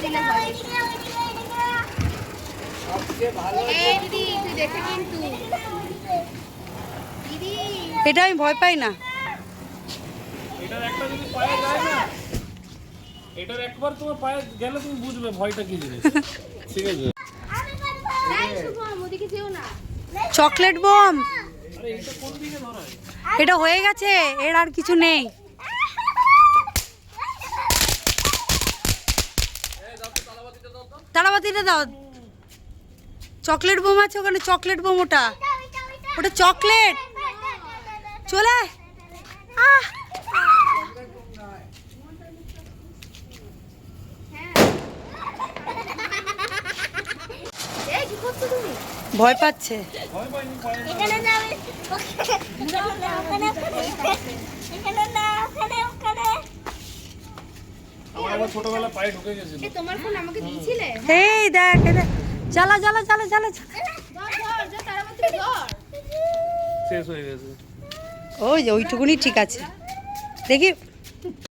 দিলে হয়। এই দিদি তুই দেখে কিন্তু দিদি এটা আমি ভয় পাই না। এটার একটা যদি পায়ে যায় না, এটার একবার তোমার পায়ে গেলে তুমি বুঝবে ভয়টা কি জিনিস। ঠিক আছে। এই শুভম ওদিকে যেও না। চকলেট বোম, আরে এটা কোন দিকে ধরায়? এটা হয়ে গেছে, এর আর কিছু নেই। তারাবাতিটা দাও। চকলেট বোম আছে ওখানে, চকলেট বোম, ওটা ওটা চকলেট। চলে আয়। আহ! এই কি করছো তুমি? ভয় পাচ্ছে। ভয় পাইনি, পায়ে এখানে যাবে এখানে না ওখানে আমার একবার ছোটবেলা পায়ে ঢুকে গেছিল। এই তোমার ফোন আমাকে দিয়েছিলে? এই দেখ, এই দেখ। জ্বালা জ্বালা জ্বালা জ্বালা জ্বালা। ধর যা তারাবাতি ধর। শেষ হয়ে গেছে। ওই যে ওইটুকুনি ঠিক আছে, দেখি।